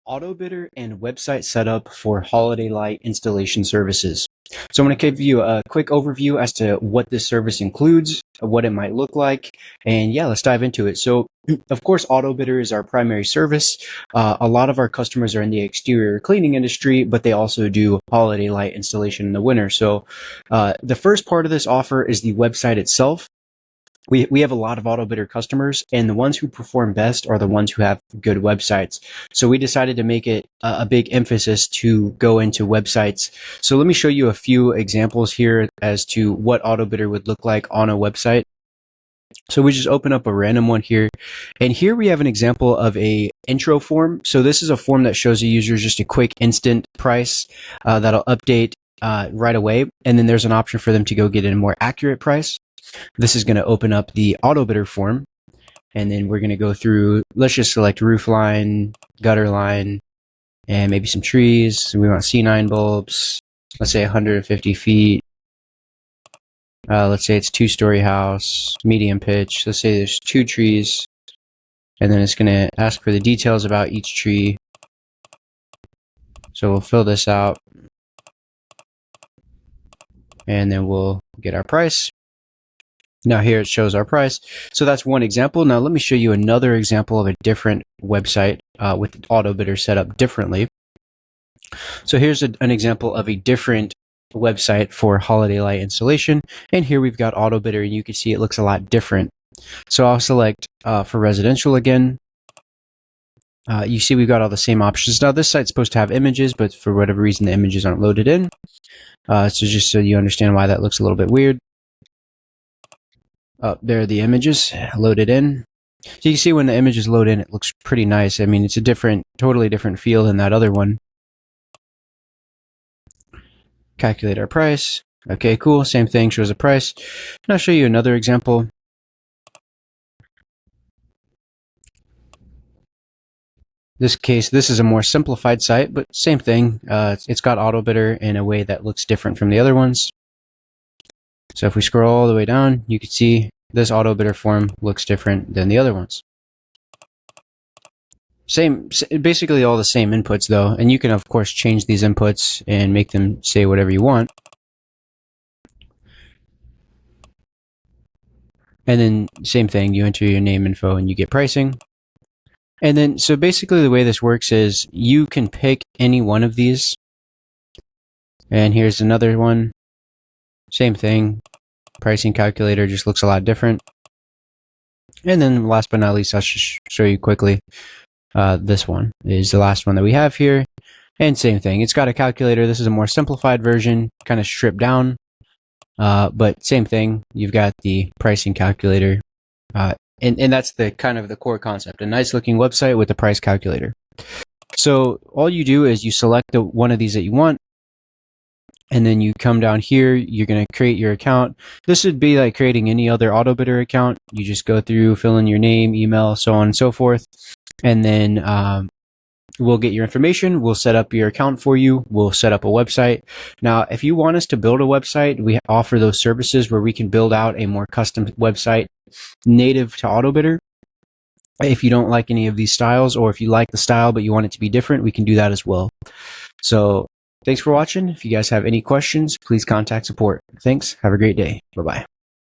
Autobidder and website setup for holiday light installation services. So I'm going to give you a quick overview as to what this service includes, what it might look like, and yeah, let's dive into it. So of course, Autobidder is our primary service. A lot of our customers are in the exterior cleaning industry, but they also do holiday light installation in the winter. So the first part of this offer is the website itself. We have a lot of Autobidder customers, and the ones who perform best are the ones who have good websites. So we decided to make it a big emphasis to go into websites. So let me show you a few examples here as to what Autobidder would look like on a website. So we just open up a random one here, and here we have an example of a intro form. So this is a form that shows the user just a quick instant price that'll update right away, and then there's an option for them to go get a more accurate price. This is going to open up the Autobidder form, and then we're going to go through, let's just select roof line, gutter line, and maybe some trees. So we want C9 bulbs, let's say 150 feet. Let's say it's 2-story house, medium pitch. Let's say there's 2 trees, and then it's going to ask for the details about each tree. So we'll fill this out, and then we'll get our price. Now here it shows our price. So that's one example. Now let me show you another example of a different website with Autobidder set up differently. So here's an example of a different website for holiday light installation. And here we've got Autobidder, and you can see it looks a lot different. So I'll select for residential again. You see we've got all the same options. Now this site's supposed to have images, but for whatever reason the images aren't loaded in. So just so you understand why that looks a little bit weird. There are the images loaded in. So you can see when the images load in, it looks pretty nice. I mean, it's a totally different feel than that other one. Calculate our price. Okay, cool. Same thing, shows a price. And I'll show you another example. This case, this is a more simplified site, but same thing. It's got Autobidder in a way that looks different from the other ones. So if we scroll all the way down, you can see this Autobidder form looks different than the other ones. Basically all the same inputs though, and you can of course change these inputs and make them say whatever you want. And then same thing, you enter your name info and you get pricing. And then, so basically the way this works is you can pick any one of these. And here's another one. Same thing. Pricing calculator just looks a lot different. And then last but not least, I'll show you quickly. This one is the last one that we have here. And same thing. It's got a calculator. This is a more simplified version, kind of stripped down. But same thing. You've got the pricing calculator. And that's the kind of the core concept. A nice looking website with a price calculator. So all you do is you select one of these that you want. And then you come down here, you're going to create your account. This would be like creating any other Autobidder account. You just go through, fill in your name, email, so on and so forth. And then we'll get your information. We'll set up your account for you. We'll set up a website. Now, if you want us to build a website, we offer those services where we can build out a more custom website native to Autobidder. If you don't like any of these styles, or if you like the style but you want it to be different, we can do that as well. So thanks for watching. If you guys have any questions, please contact support. Thanks. Have a great day. Bye-bye.